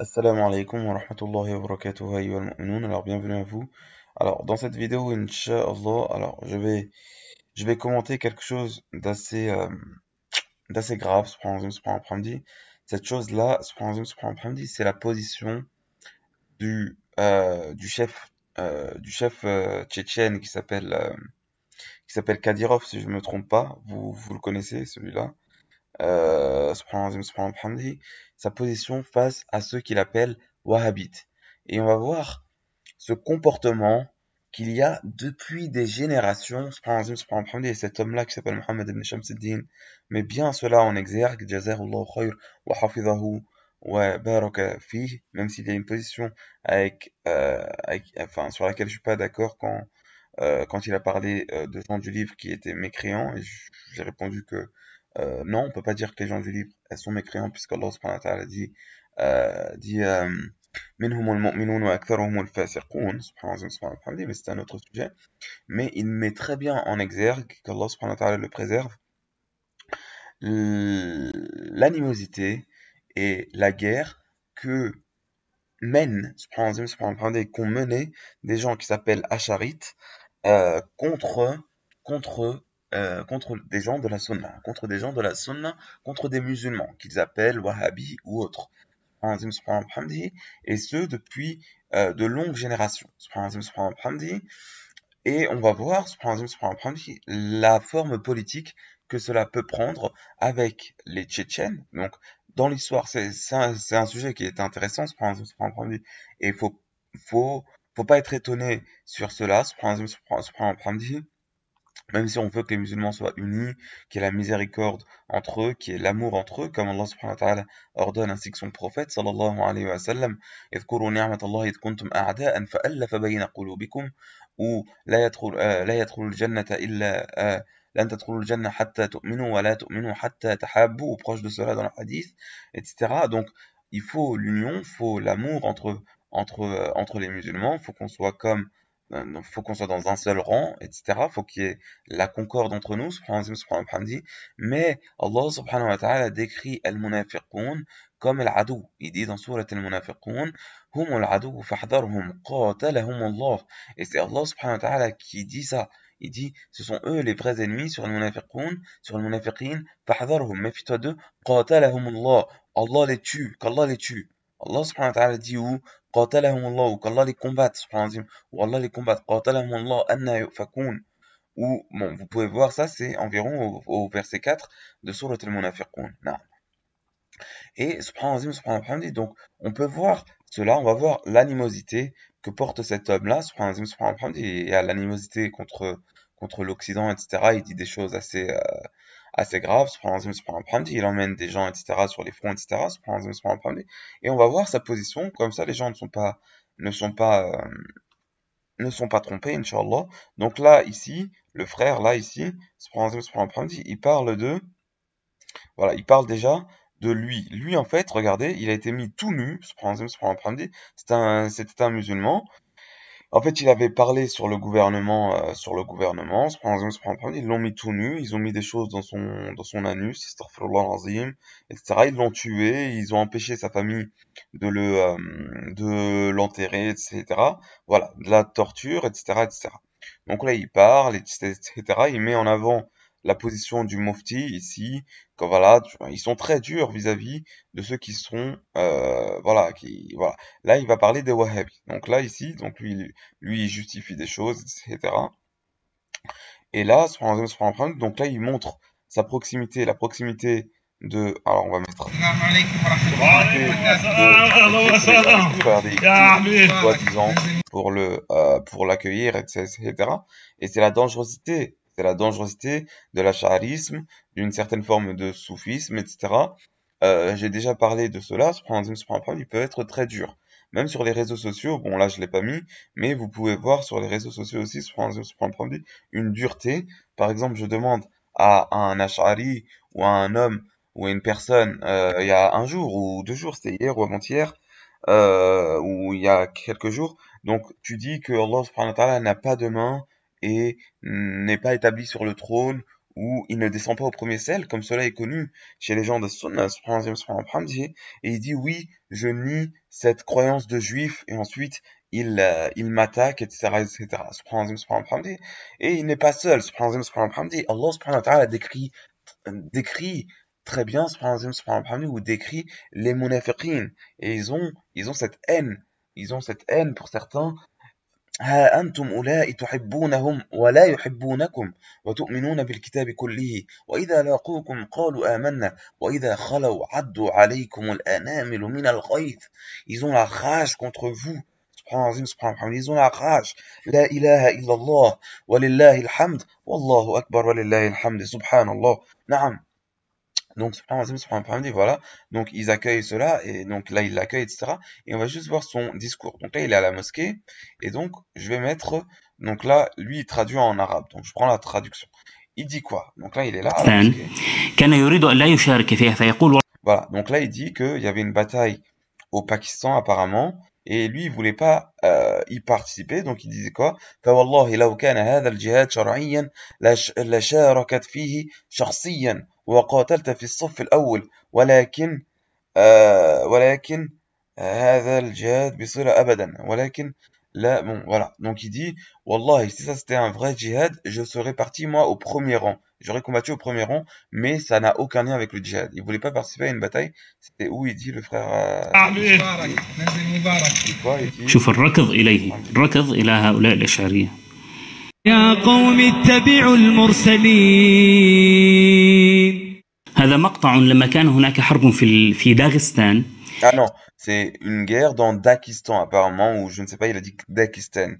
Assalamu alaikum wa rahmatullahi wa barakatuh, ayyuha al-mu'minun. Alors, bienvenue à vous. Alors, dans cette vidéo, Inch'Allah, je vais commenter quelque chose d'assez grave, subhanallah, subhanallah. Cette chose-là, subhanallah, c'est la position du chef tchétchène qui s'appelle Kadyrov, si je ne me trompe pas. Vous le connaissez, celui-là. Subhanallah, sa position face à ceux qu'il appelle wahhabites. Et on va voir ce comportement qu'il y a depuis des générations, subhanallah, et cet homme-là qui s'appelle Mohammed ibn Shamsuddin, mais bien cela en exergue, jazahullah khayr wa hafizahu wa baraka fih, même s'il y a une position enfin, sur laquelle je suis pas d'accord quand il a parlé de gens du livre qui étaient mécréants, et j'ai répondu que non, on peut pas dire que les gens du livre elles sont mécréants, puisqu'Allah subhanahu wa ta'ala dit منهم المؤمنون وأكثرهم الفاسقون subhanahu wa ta'ala, mais c'est un autre sujet. Mais il met très bien en exergue, qu'Allah subhanahu wa ta'ala le préserve, l'animosité et la guerre que mènent, subhanahu wa ta'ala, et qu'ont mené des gens qui s'appellent Asharites contre, contre des gens de la Sunna, contre des musulmans qu'ils appellent Wahhabis ou autres. Et ce depuis de longues générations. Et on va voir la forme politique que cela peut prendre avec les Tchétchènes. Donc, dans l'histoire, c'est un sujet qui est intéressant, et faut, faut pas être étonné sur cela, même si on veut que les musulmans soient unis, qu'il y ait la miséricorde entre eux, qu'il y ait l'amour entre eux, comme Allah subhanahu wa ta'ala ordonne ainsi que son prophète sallallahu alayhi wa sallam, اذكروا نعمة الله إذ كنتم أعداء فألف بين قلوبكم ou لا يدخل الجنة إلا لن تدخلوا الجنة حتى تؤمنوا ولا تؤمنوا حتى تحابوا, ou proche de cela dans le hadith, etc. Donc, il faut l'union, il faut l'amour entre les musulmans, faut qu'on soit dans un seul rang, etc. Faut qu'il y ait la concorde entre nous, mais Allah subhanahu wa ta'ala décrit al-munafiqun comme al-adou. Il dit dans Surat al-munafiqun, hum al-adou fahdharhum qatalahum Allah. Et c'est Allah subhanahu wa ta'ala qui dit ça. Il dit, ce sont eux les vrais ennemis sur al-munafiqun, sur al-munafiqin, fahdharhum, méfie-toi d'eux, qatalahum Allah. Allah les tue, qu'Allah les tue. Allah subhanahu wa ta'ala dit où قاتلهم الله, ou qu'Allah les combatte, subhanahu, ou Allah les combatte, قاتلهم الله أن يؤفكون, ou bon, vous pouvez voir ça, c'est environ au verset 4 de Surat al-Munafiqun. Et subhanahu, donc on peut voir cela, on va voir l'animosité que porte cet homme-là, subhanahu, et à l'animosité contre l'Occident, etc. Il dit des choses assez graves, subhanahu, il emmène des gens, etc. sur les fronts, etc. Subhanahu, et on va voir sa position, comme ça les gens ne sont pas, euh, ne sont pas trompés, Inch'Allah. Donc là, ici, le frère, là, ici, subhanahu, il parle déjà de lui. Lui, en fait, regardez, il a été mis tout nu, subhanahu, c'était un musulman. En fait, il avait parlé sur le gouvernement, subhanahu, ils l'ont mis tout nu, ils ont mis des choses dans son anus, astaghfirullah al-azim, etc. Ils l'ont tué, ils ont empêché sa famille de l'enterrer, etc. Voilà, de la torture, etc., etc. Donc là, il parle, etc. Il met en avant la position du Mufti ici, que voilà, ils sont très durs vis-à-vis de ceux qui sont, voilà, voilà. Là, il va parler des Wahhabis. Donc là, ici, donc lui, il justifie des choses, etc. Et là, donc là, il montre sa proximité, la proximité alors on va mettre soi-disant pour l'accueillir, etc. Et c'est la dangerosité de l'acharisme, d'une certaine forme de soufisme, etc. J'ai déjà parlé de cela, il peut être très dur. Même sur les réseaux sociaux, bon là je l'ai pas mis, mais vous pouvez voir sur les réseaux sociaux aussi, une dureté. Par exemple, je demande à un ash'ari ou à un homme ou à une personne, il y a un jour ou 2 jours, c'était hier ou avant-hier, ou il y a quelques jours. Donc tu dis que Allah subhanahu wa ta'ala n'a pas de main et n'est pas établi sur le trône, où il ne descend pas au premier ciel, comme cela est connu chez les gens de Sunna, et il dit oui, je nie cette croyance de juif, et ensuite il m'attaque, etc., etc. Et il n'est pas seul, Allah subhanahu wa ta'ala décrit très bien, ou décrit les munafiqin, et ils ont cette haine pour certains. ها أنتم أولئك تحبونهم ولا يحبونكم وتؤمنون بالكتاب كله وإذا لاقوكم قالوا آمنا وإذا خلوا عضوا عليكم الأنامل من الغيظ. Ils ont la rage contre vous. Ils ont la rage. La ilaha illallah wa lillahi alhamd wallahu akbar wa lillahi alhamd. Subhanallah. Naam. Donc, voilà. Donc, ils accueillent cela, et donc là, ils l'accueillent, etc. Et on va juste voir son discours. Donc là, il est à la mosquée, et donc, je vais mettre, donc là, lui, il traduit en arabe. Donc, je prends la traduction. Il dit quoi? Donc là, il est là, à la mosquée. Voilà. Donc là, il dit qu'il y avait une bataille au Pakistan, apparemment, et lui, il voulait pas y participer, donc il disait quoi? فوالله لو كان هذا الجهاد شرعيا لشاركت فيه شخصيا وقاتلت في الصف الأول ولكن هذا الجهاد بصير أبدا ولكن là, bon, voilà. Donc il dit, Wallah, si ça c'était un vrai djihad, je serais parti moi au premier rang. J'aurais combattu au premier rang, mais ça n'a aucun lien avec le djihad. Il voulait pas participer à une bataille. C'était où il dit le frère. شوف الركض إليه، الركض إلى هؤلاء الأشعرية. يا قوم اتبعوا المرسلين. هذا مقطع لما كان هناك حرب في داغستان. Ah non, c'est une guerre dans Dakistan apparemment, ou je ne sais pas, il a dit Dakistan.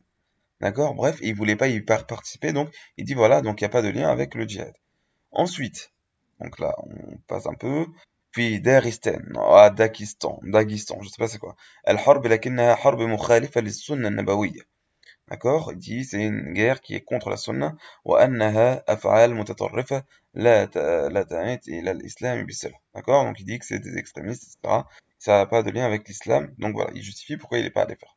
D'accord? Bref, il voulait pas y participer, donc il dit voilà, donc il n'y a pas de lien avec le djihad. Ensuite, donc là, on passe un peu, puis Dagestan, à Dagestan, je sais pas c'est quoi. Al-Harb lakinnaha harb mukhalifa lis-sunnah an-nabawiyya. D'accord? Il dit c'est une guerre qui est contre la sunna, wa annaha af'al mutatarrifa la ta'it ila al-islam bis-salah. D'accord? Donc il dit que c'est des extrémistes, etc. Ça n'a pas de lien avec l'islam, donc voilà, il justifie pourquoi il n'est pas allé faire.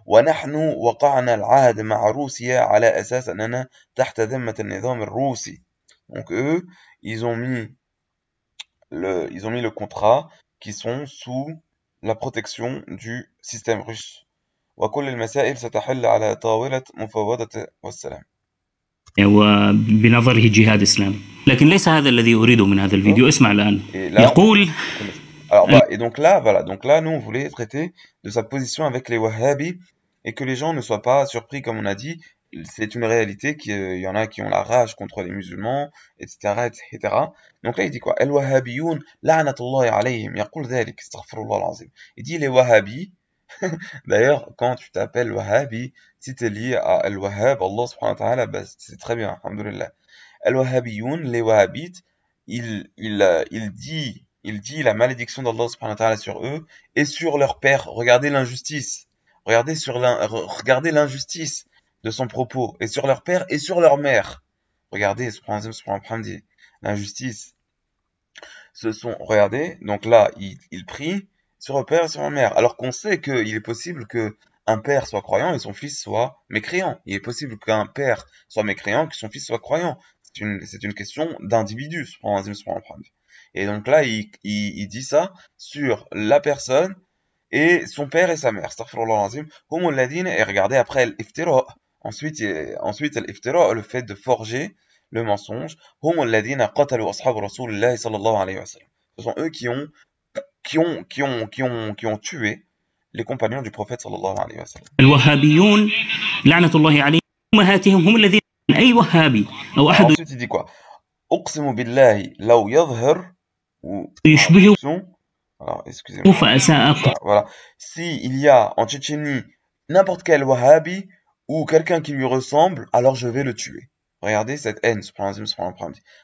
ونحن وقعنا العهد مع روسيا على أساس أننا تحت ذمة النظام الروسي. Donc eux, ils ont mis le contrat qui sont sous la protection du système russe. وكل المسائل ستحل على طاولة مفاوضة والسلام. وبنظره جهاد إسلامي، لكن ليس هذا الذي أريده من هذا الفيديو. اسمع الآن يقول. Alors, bah, et donc là, voilà, donc là, nous, on voulait traiter de sa position avec les Wahhabis, et que les gens ne soient pas surpris, comme on a dit, c'est une réalité qu'il y en a qui ont la rage contre les musulmans, etc., etc. Donc là, il dit quoi? Al-Wahhabiyoun, la'natullahi alayhim, yaqul dhalik, astaghfirullah al-azim. Il dit les Wahhabis, d'ailleurs, quand tu t'appelles Wahhabi, si tu es lié à Al-Wahhab, Allah subhanahu wa ta'ala, bah, c'est très bien, alhamdulillah. Al-Wahhabiyoun, les Wahhabites, il dit la malédiction d'Allah subhanahu wa ta'ala sur eux et sur leur père. Regardez l'injustice. Regardez l'injustice de son propos. Et sur leur père et sur leur mère. Regardez, l'injustice. Regardez, donc là, il prie sur le père et sur la mère. Alors qu'on sait qu'il est possible qu'un père soit croyant et son fils soit mécréant. Il est possible qu'un père soit mécréant et que son fils soit croyant. C'est une question d'individu. Et donc là, il dit ça sur la personne et son père et sa mère. Et regardez après l'iftira. Ensuite l'iftira, le fait de forger le mensonge. Ce sont eux qui ont tué les compagnons du prophète sallallahu alayhi wa sallam. الوهابيون لعنة الله عليهم أمهاتهم هم الذين أي وهابي أو أحد. Ensuite il dit quoi? أقسم بالله لو يظهر يشبه. Alors, excusez-moi. Voilà. Si il y a en Tchétchénie n'importe quel wahhabi ou quelqu'un qui lui ressemble, alors je vais le tuer. Regardez cette haine,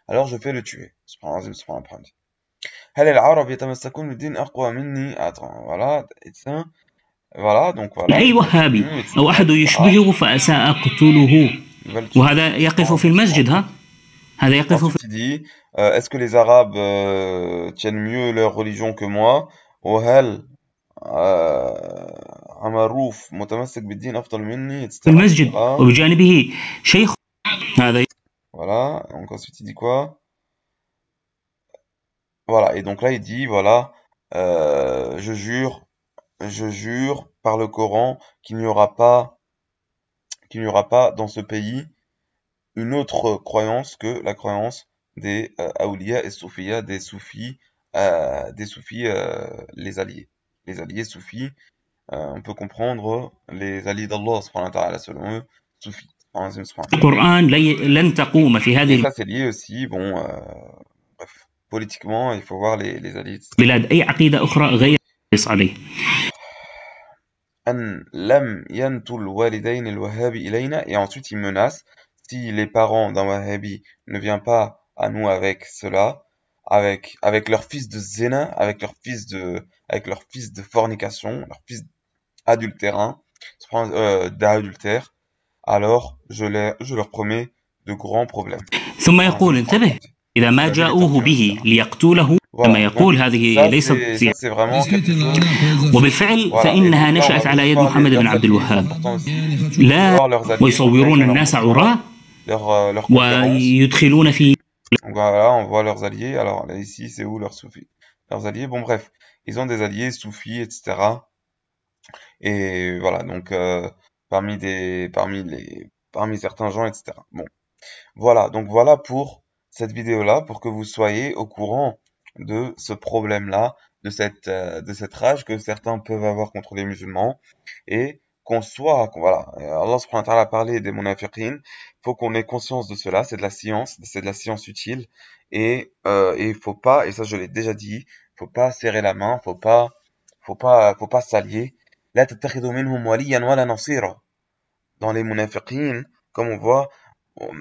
alors je vais le tuer. هل العرب يتمسكون بالدين أقوى مني؟ Voilà, voilà, donc voilà. أي وهابي أو أحد يشبهه فأساء أقتله. وهذا يقف في المسجد ها. هذا يقف في. Il dit, est-ce que les Arabes tiennent mieux leur religion que moi? وهل عمروف متمسك بالدين أفضل مني؟ في المسجد وبجانبه شيخ. هذا. Voilà, voilà, donc ensuite il dit quoi? Voilà, et donc là il dit, voilà, je jure par le Coran qu'il n'y aura pas dans ce pays une autre croyance que la croyance des Awliya et Soufiyya, des soufis les alliés soufis. On peut comprendre les alliés d'Allah subhanahu wa ta'ala selon eux, soufis. القرآن لن تقوم في Et هذه ça c'est lié aussi, bon, bref, politiquement, il faut voir les alliés, etc. البلاد أي عقيدة أخرى غير عليه. أن لم ينتو الوالدين الوهابي إلينا, et ensuite il menace, si les parents d'un wahhabi ne viennent pas à nous avec cela, avec leur fils de zina, avec leur fils de fornication, leur fils adultérin, d'adultère, alors je leur promets de grands problèmes. ثم يقول انتبه إذا ما جاءوه به ليقتوله كما يقول هذه ليست وبالفعل فإنها نشأت على يد محمد بن عبد الوهاب لا ويصورون الناس عراة ويدخلون في voilà, on voit leurs alliés. Alors là, ici, c'est où leurs soufis? Leurs alliés, bon bref, ils ont des alliés soufis, etc. Et voilà, donc parmi certains gens, etc. Bon, voilà, donc voilà pour cette vidéo-là, pour que vous soyez au courant de ce problème-là, de cette rage que certains peuvent avoir contre les musulmans, et voilà, Allah subhanahu wa ta'ala a parlé des munafiqin, faut qu'on ait conscience de cela, c'est de la science utile, et il faut pas, et ça je l'ai déjà dit, faut pas serrer la main, faut pas s'allier. لا تتخذوا منهم وليا ولا نصيرا. Dans les munafiqin, comme on voit,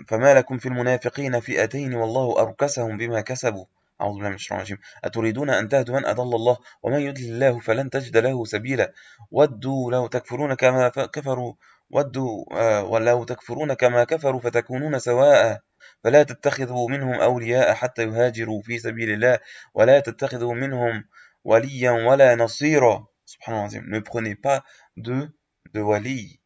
فما لكم في المنافقين فئتين والله أركسهم بما كسبوا. أعوذ بالله من الشيطان الرجيم. أتريدون أن تهدوا من أضل الله ومن يضلل الله فلن تجد له سبيلا ودوا لو تكفرون كما كفروا ولو تكفرون كما كفروا فتكونون سواء فلا تتخذوا منهم أولياء حتى يهاجروا في سبيل الله ولا تتخذوا منهم وليا ولا نصيرا. Subhanallah, ne prenez pas de wali,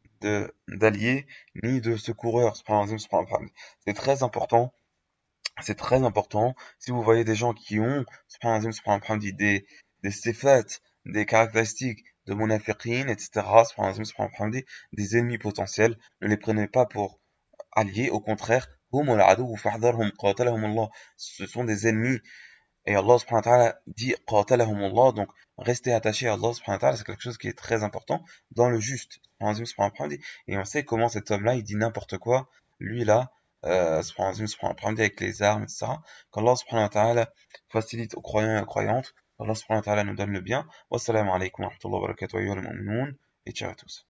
d'alliés, ni de secoureurs. C'est très important. C'est très important. Si vous voyez des gens qui ont des sifat, des caractéristiques de munafiqin, etc., des ennemis potentiels, ne les prenez pas pour alliés. Au contraire, ce sont des ennemis. Et Allah subhanahu wa ta'ala dit qatalahum Allah, donc rester attaché à Allah subhanahu wa ta'ala, c'est quelque chose qui est très important dans le juste. Et on sait comment cet homme-là, il dit n'importe quoi, lui là, avec les armes, etc. Qu'Allah subhanahu wa ta'ala facilite aux croyants et aux croyantes, qu'Allah subhanahu wa ta'ala nous donne le bien. Wassalamu alaikum wa rahmatullahi wa barakatuh, et ciao à tous.